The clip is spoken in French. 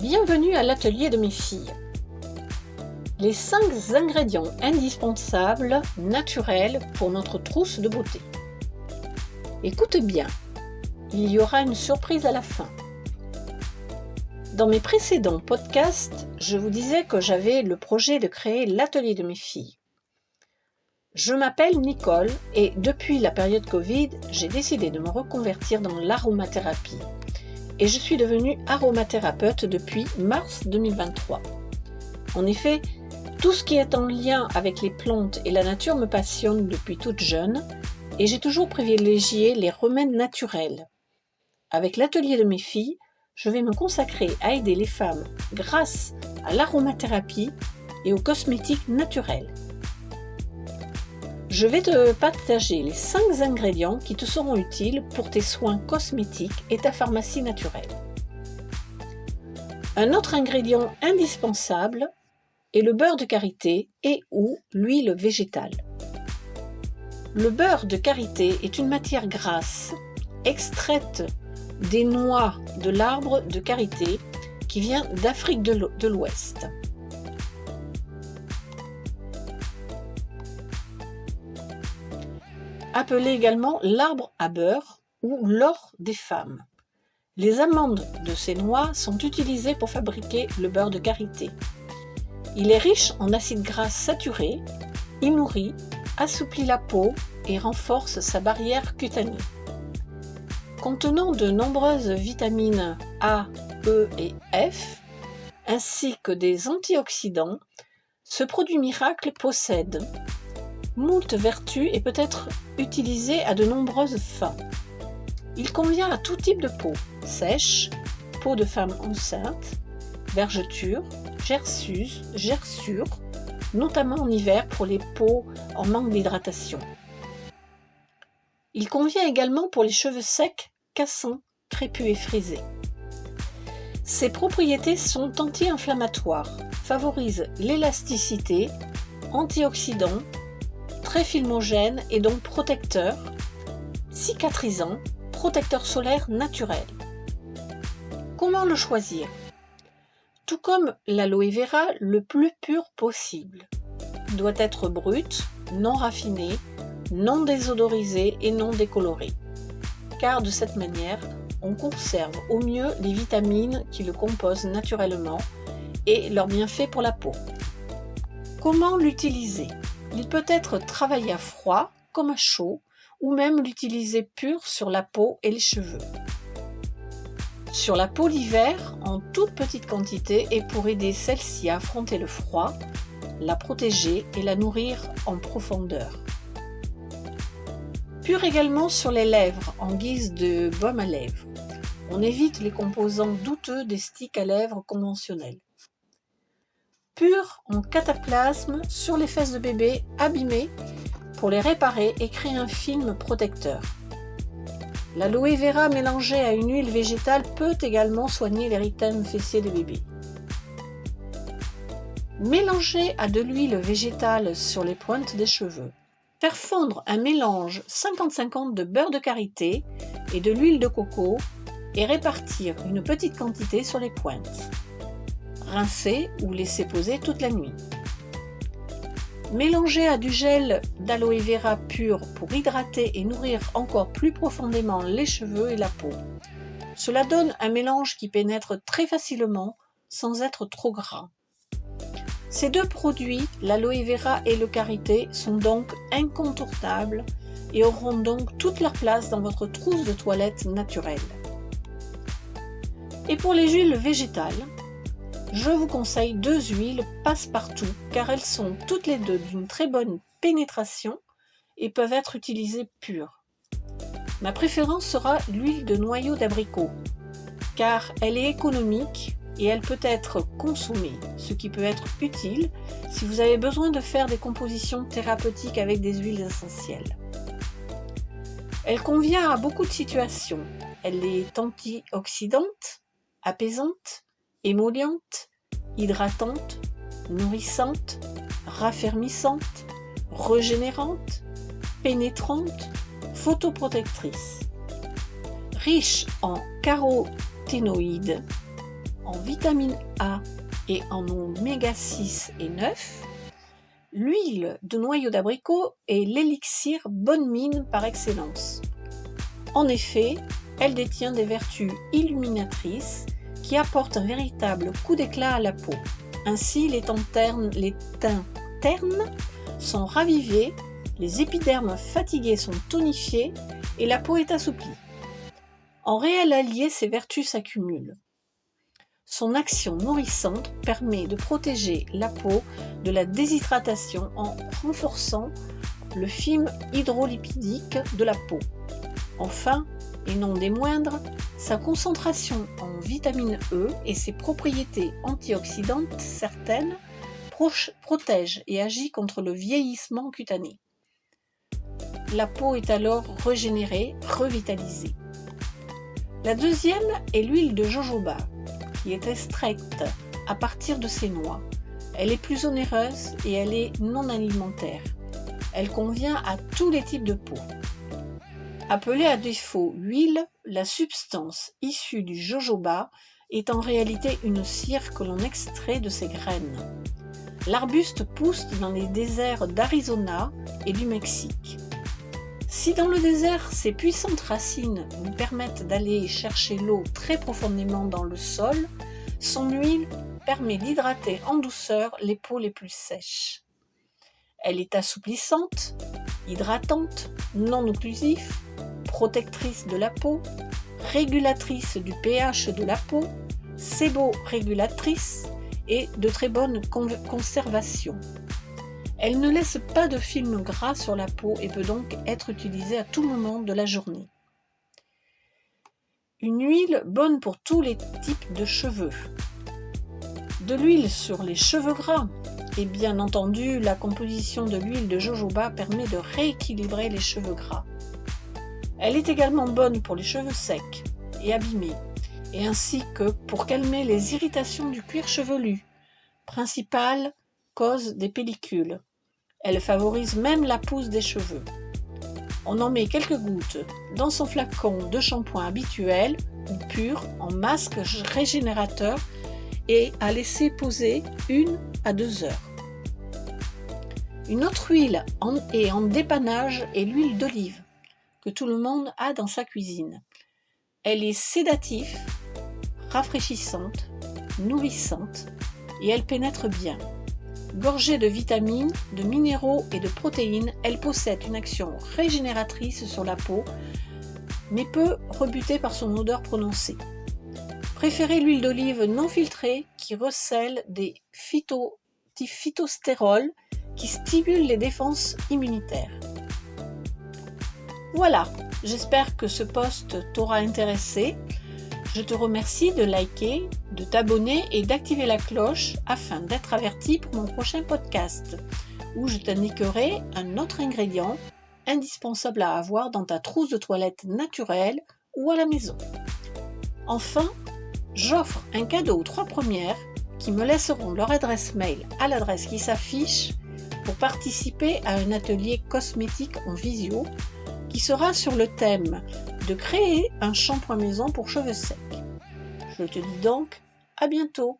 Bienvenue à l'atelier de mes filles. Les 5 ingrédients indispensables, naturels pour notre trousse de beauté. Écoute bien, il y aura une surprise à la fin. Dans mes précédents podcasts, je vous disais que j'avais le projet de créer l'atelier de mes filles. Je m'appelle Nicole et depuis la période Covid, j'ai décidé de me reconvertir dans l'aromathérapie. Et je suis devenue aromathérapeute depuis mars 2023. En effet, tout ce qui est en lien avec les plantes et la nature me passionne depuis toute jeune et j'ai toujours privilégié les remèdes naturels. Avec l'atelier de mes filles, je vais me consacrer à aider les femmes grâce à l'aromathérapie et aux cosmétiques naturels. Je vais te partager les 5 ingrédients qui te seront utiles pour tes soins cosmétiques et ta pharmacie naturelle. Un autre ingrédient indispensable est le beurre de karité et ou l'huile végétale. Le beurre de karité est une matière grasse extraite des noix de l'arbre de karité qui vient d'Afrique de l'Ouest. Appelé également l'arbre à beurre ou l'or des femmes. Les amandes de ces noix sont utilisées pour fabriquer le beurre de karité. Il est riche en acides gras saturés, il nourrit, assouplit la peau et renforce sa barrière cutanée. Contenant de nombreuses vitamines A, E et F, ainsi que des antioxydants, ce produit miracle possède moult vertus et peut être utilisé à de nombreuses fins. Il convient à tout type de peau, sèche, peau de femme enceinte, vergeture, gerçure, notamment en hiver pour les peaux en manque d'hydratation. Il convient également pour les cheveux secs, cassants, crépus et frisés. Ses propriétés sont anti-inflammatoires, favorisent l'élasticité, antioxydants, très filmogène et donc protecteur, cicatrisant, protecteur solaire naturel. Comment le choisir ? Tout comme l'aloe vera, le plus pur possible. Il doit être brut, non raffiné, non désodorisé et non décoloré. Car de cette manière, on conserve au mieux les vitamines qui le composent naturellement et leurs bienfaits pour la peau. Comment l'utiliser ? Il peut être travaillé à froid, comme à chaud, ou même l'utiliser pur sur la peau et les cheveux. Sur la peau l'hiver, en toute petite quantité, et pour aider celle-ci à affronter le froid, la protéger et la nourrir en profondeur. Pur également sur les lèvres, en guise de baume à lèvres. On évite les composants douteux des sticks à lèvres conventionnels. Pur en cataplasme sur les fesses de bébé abîmées pour les réparer et créer un film protecteur. L'aloe vera mélangée à une huile végétale peut également soigner l'érythème fessier des bébés. Mélanger à de l'huile végétale sur les pointes des cheveux. Faire fondre un mélange 50-50 de beurre de karité et de l'huile de coco et répartir une petite quantité sur les pointes. Rincer ou laisser poser toute la nuit. Mélanger à du gel d'aloe vera pur pour hydrater et nourrir encore plus profondément les cheveux et la peau. Cela donne un mélange qui pénètre très facilement sans être trop gras. Ces 2 produits, l'aloe vera et le karité, sont donc incontournables et auront donc toute leur place dans votre trousse de toilette naturelle. Et pour les huiles végétales, je vous conseille 2 huiles passe-partout car elles sont toutes les 2 d'une très bonne pénétration et peuvent être utilisées pures. Ma préférence sera l'huile de noyau d'abricot car elle est économique et elle peut être consommée, ce qui peut être utile si vous avez besoin de faire des compositions thérapeutiques avec des huiles essentielles. Elle convient à beaucoup de situations. Elle est antioxydante, apaisante, émolliente, hydratante, nourrissante, raffermissante, régénérante, pénétrante, photoprotectrice. Riche en caroténoïdes, en vitamine A et en oméga 6 et 9, l'huile de noyau d'abricot est l'élixir bonne mine par excellence. En effet, elle détient des vertus illuminatrices qui apportent un véritable coup d'éclat à la peau. Ainsi, les teints ternes sont ravivés, les épidermes fatigués sont tonifiés et la peau est assouplie. En réel allié, ces vertus s'accumulent. Son action nourrissante permet de protéger la peau de la déshydratation en renforçant le film hydrolipidique de la peau. Enfin, et non des moindres, sa concentration en vitamine E et ses propriétés antioxydantes certaines protègent et agissent contre le vieillissement cutané. La peau est alors régénérée, revitalisée. La deuxième est l'huile de jojoba, qui est extraite à partir de ses noix. Elle est plus onéreuse et elle est non alimentaire. Elle convient à tous les types de peau. Appelée à défaut huile, la substance issue du jojoba est en réalité une cire que l'on extrait de ses graines. L'arbuste pousse dans les déserts d'Arizona et du Mexique. Si dans le désert, ses puissantes racines lui permettent d'aller chercher l'eau très profondément dans le sol, son huile permet d'hydrater en douceur les peaux les plus sèches. Elle est assouplissante, hydratante, non occlusive, protectrice de la peau, régulatrice du pH de la peau, séborégulatrice et de très bonne conservation. Elle ne laisse pas de film gras sur la peau et peut donc être utilisée à tout moment de la journée. Une huile bonne pour tous les types de cheveux. De l'huile sur les cheveux gras. Et bien entendu, la composition de l'huile de jojoba permet de rééquilibrer les cheveux gras. Elle est également bonne pour les cheveux secs et abîmés, et ainsi que pour calmer les irritations du cuir chevelu, principale cause des pellicules. Elle favorise même la pousse des cheveux. On en met quelques gouttes dans son flacon de shampoing habituel ou pur en masque régénérateur et à laisser poser 1 à 2 heures. Une autre huile en dépannage est l'huile d'olive que tout le monde a dans sa cuisine. Elle est sédative, rafraîchissante, nourrissante et elle pénètre bien. Gorgée de vitamines, de minéraux et de protéines, elle possède une action régénératrice sur la peau, mais peu rebutée par son odeur prononcée. Préférez l'huile d'olive non filtrée qui recèle des phytostérols qui stimulent les défenses immunitaires. Voilà, j'espère que ce post t'aura intéressé. Je te remercie de liker, de t'abonner et d'activer la cloche afin d'être averti pour mon prochain podcast où je t'indiquerai un autre ingrédient indispensable à avoir dans ta trousse de toilette naturelle ou à la maison. Enfin, j'offre un cadeau aux 3 premières qui me laisseront leur adresse mail à l'adresse qui s'affiche pour participer à un atelier cosmétique en visio qui sera sur le thème de créer un shampoing maison pour cheveux secs. Je te dis donc à bientôt.